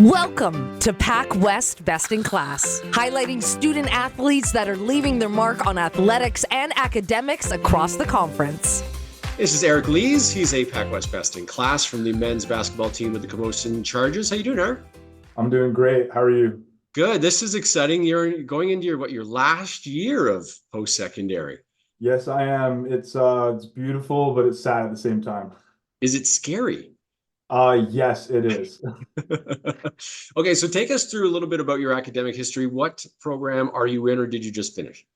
Welcome to PACWEST Best in Class, highlighting student athletes that are leaving their mark on athletics and academics across the conference. This is Eric Lees. He's a PACWEST Best in Class from the men's basketball team with the Camosun Chargers. How you doing, Eric? I'm doing great. How are you? Good. This is exciting. You're going into your last year of post-secondary. Yes, I am. It's beautiful, but it's sad at the same time. Is it scary? Yes, it is. Okay, so take us through a little bit about your academic history. What program are you in, or did you just finish?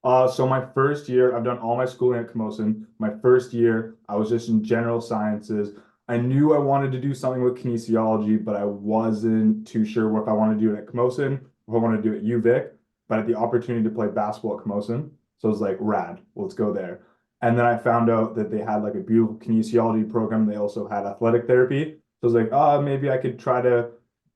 So my first year, I've done all my schooling at Camosun. My first year, I was just in general sciences. I knew I wanted to do something with kinesiology, but I wasn't too sure if I wanted to do it at Camosun or if I wanted to do it at UVic. But I had the opportunity to play basketball at Camosun, so I was like, rad, let's go there. And then I found out that they had like a beautiful kinesiology program. They also had athletic therapy. So I was like, maybe I could try to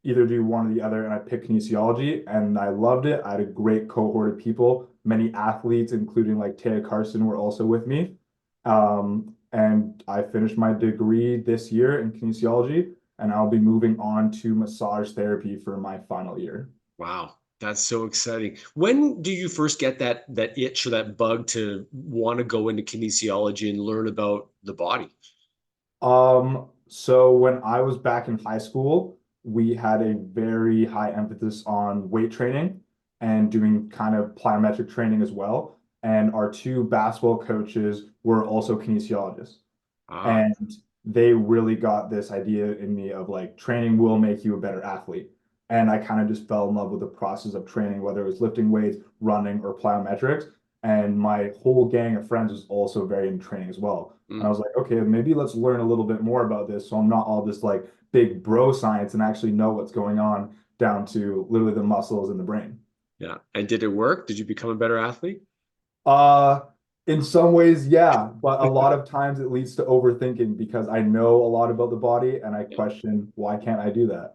either do one or the other. And I picked kinesiology and I loved it. I had a great cohort of people. Many athletes, including like Taya Carson, were also with me. And I finished my degree this year in kinesiology, and I'll be moving on to massage therapy for my final year. Wow, that's so exciting. When do you first get that itch or that bug to want to go into kinesiology and learn about the body? So when I was back in high school, we had a very high emphasis on weight training and doing kind of plyometric training as well. And our two basketball coaches were also kinesiologists. And they really got this idea in me of like training will make you a better athlete. And I kind of just fell in love with the process of training, whether it was lifting weights, running, or plyometrics. And my whole gang of friends was also very into training as well. And I was like, okay, maybe let's learn a little bit more about this. So I'm not all this like big bro science and actually know what's going on down to literally the muscles and the brain. Yeah. And did it work? Did you become a better athlete? Uh, in some ways, yeah, but a lot of times it leads to overthinking because I know a lot about the body and I question why can't I do that?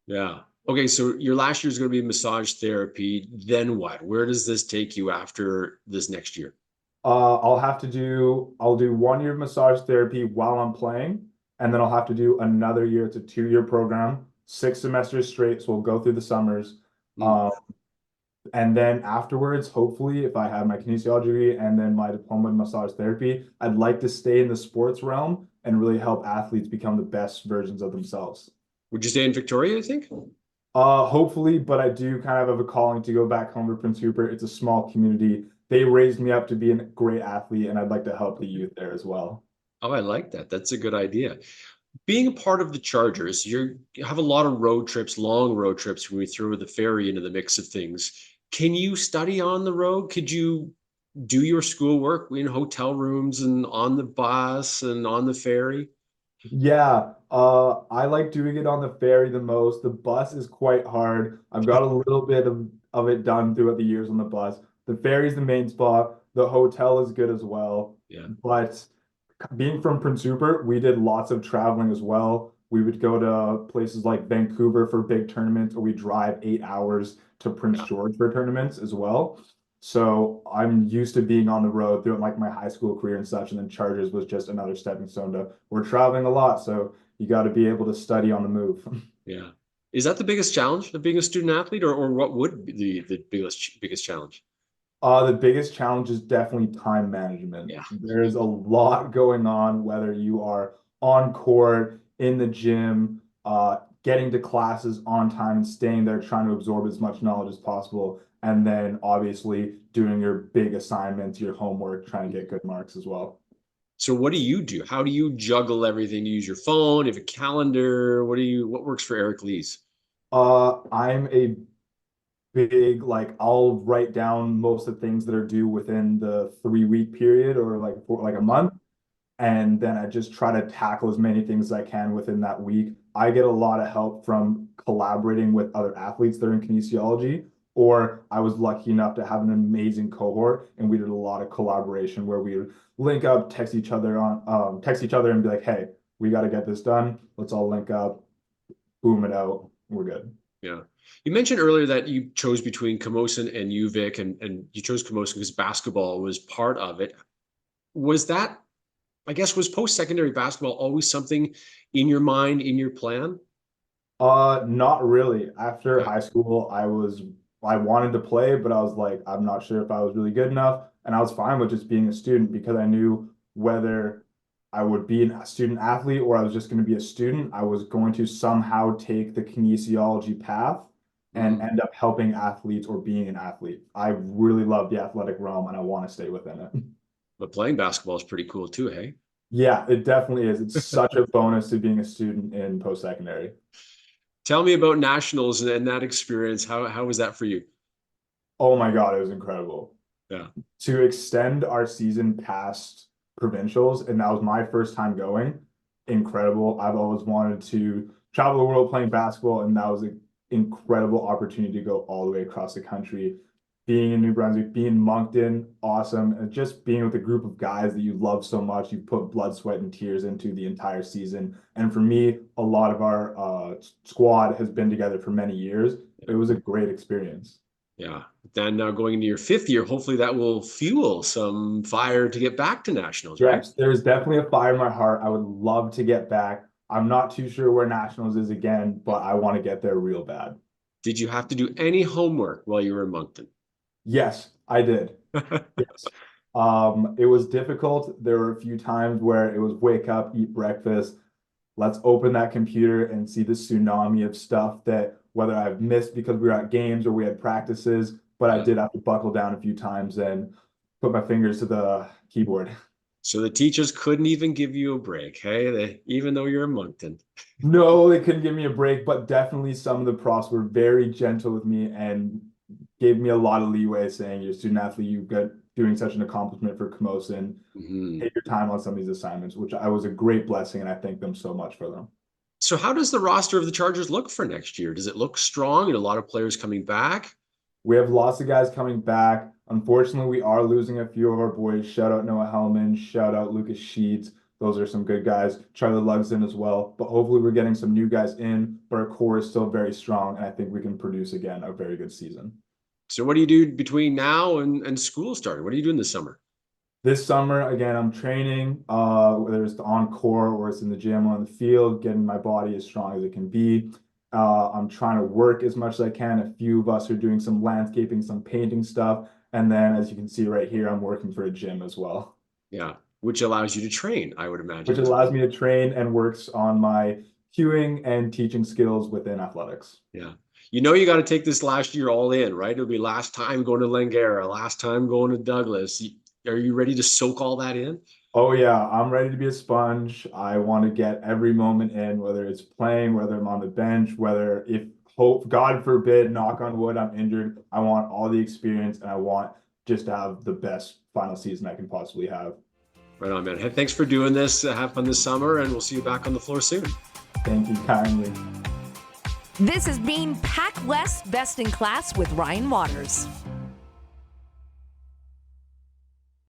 Yeah. Okay, so your last year is going to be massage therapy. Then what? Where does this take you after this next year? I'll do 1 year of massage therapy while I'm playing, and then I'll have to do another year. It's a 2-year program, 6 semesters straight. So we'll go through the summers. And then afterwards, hopefully, if I have my kinesiology degree and then my diploma in massage therapy, I'd like to stay in the sports realm and really help athletes become the best versions of themselves. Would you stay in Victoria, I think? Hopefully, but I do kind of have a calling to go back home to Prince Rupert. It's a small community. They raised me up to be a great athlete, and I'd like to help the youth there as well. Oh, I like that. That's a good idea. Being a part of the Chargers, you have a lot of road trips, long road trips when we throw the ferry into the mix of things. Can you study on the road? Could you do your schoolwork in hotel rooms and on the bus and on the ferry? Yeah, I like doing it on the ferry the most. The bus is quite hard. I've got a little bit of it done throughout the years on the bus. The ferry's the main spot. The hotel is good as well. Yeah. But being from Prince Rupert, we did lots of traveling as well. We would go to places like Vancouver for big tournaments, or we drive 8 hours to Prince George for tournaments as well. So I'm used to being on the road throughout like my high school career and such, and then Chargers was just another stepping stone to we're traveling a lot, so you got to be able to study on the move. Yeah. Is that the biggest challenge of being a student athlete, or what would be the biggest challenge? The biggest challenge is definitely time management. Yeah. There's a lot going on, whether you are on court, in the gym, getting to classes on time and staying there trying to absorb as much knowledge as possible. And then obviously doing your big assignments, your homework, trying to get good marks as well. So what do you do? How do you juggle everything? Do you use your phone? Do you have a calendar? What works for Eric Lees? I'm a big like I'll write down most of the things that are due within the 3 week period or like for like a month. And then I just try to tackle as many things as I can within that week. I get a lot of help from collaborating with other athletes that are in kinesiology, or I was lucky enough to have an amazing cohort, and we did a lot of collaboration where we would link up, text each other, and be like, "Hey, we got to get this done. Let's all link up, boom it out. We're good." Yeah. You mentioned earlier that you chose between Camosun and UVic, and you chose Camosun because basketball was part of it. Was that, I guess, was post-secondary basketball always something in your mind, in your plan? Not really. After Yeah. high school, I wanted to play, but I was like, I'm not sure if I was really good enough. And I was fine with just being a student because I knew whether I would be a student athlete or I was just going to be a student, I was going to somehow take the kinesiology path and Mm. end up helping athletes or being an athlete. I really love the athletic realm and I want to stay within it. But playing basketball is pretty cool too, hey? Yeah, it definitely is. It's such a bonus to being a student in post-secondary. Tell me about nationals and that experience. How was that for you? Oh my God, it was incredible. Yeah. To extend our season past provincials, and that was my first time going. Incredible. I've always wanted to travel the world playing basketball, and that was an incredible opportunity to go all the way across the country. Being in New Brunswick, being in Moncton, awesome. And just being with a group of guys that you love so much, you put blood, sweat, and tears into the entire season. And for me, a lot of our squad has been together for many years. It was a great experience. Yeah. Then now going into your fifth year, hopefully that will fuel some fire to get back to nationals, right? Yes, there's definitely a fire in my heart. I would love to get back. I'm not too sure where nationals is again, but I want to get there real bad. Did you have to do any homework while you were in Moncton? Yes, I did. Yes. It was difficult. There were a few times where it was wake up, eat breakfast, let's open that computer and see the tsunami of stuff that whether I've missed because we were at games or we had practices, but I Yeah. did have to buckle down a few times and put my fingers to the keyboard. So the teachers couldn't even give you a break, hey? Even though you're in Moncton. No, they couldn't give me a break, but definitely some of the profs were very gentle with me and gave me a lot of leeway saying, you're a student athlete, you got doing such an accomplishment for Camosun. Mhm. Take your time on some of these assignments, which I was a great blessing, and I thank them so much for them. So how does the roster of the Chargers look for next year? Does it look strong and a lot of players coming back? We have lots of guys coming back. Unfortunately, we are losing a few of our boys. Shout out Noah Hellman, shout out Lucas Sheets. Those are some good guys. Charlie Lugsden as well. But hopefully we're getting some new guys in, but our core is still very strong, and I think we can produce again a very good season. So what do you do between now and school starting? What are you doing this summer? This summer, again, I'm training, whether it's on core or it's in the gym or on the field, getting my body as strong as it can be. I'm trying to work as much as I can. A few of us are doing some landscaping, some painting stuff. And then, as you can see right here, I'm working for a gym as well, Yeah, which allows you to train, I would imagine, which as allows well. me to train and works on my cueing and teaching skills within athletics. Yeah. You know you got to take this last year all in, right? It'll be last time going to Langara, last time going to Douglas. Are you ready to soak all that in? Oh yeah, I'm ready to be a sponge. I want to get every moment in, whether it's playing, whether I'm on the bench, whether if hope, God forbid, knock on wood, I'm injured. I want all the experience and I want just to have the best final season I can possibly have. Right on, man. Hey, thanks for doing this. Have fun this summer, and we'll see you back on the floor soon. Thank you kindly. This has been PACWEST Best in Class with Ryan Waters.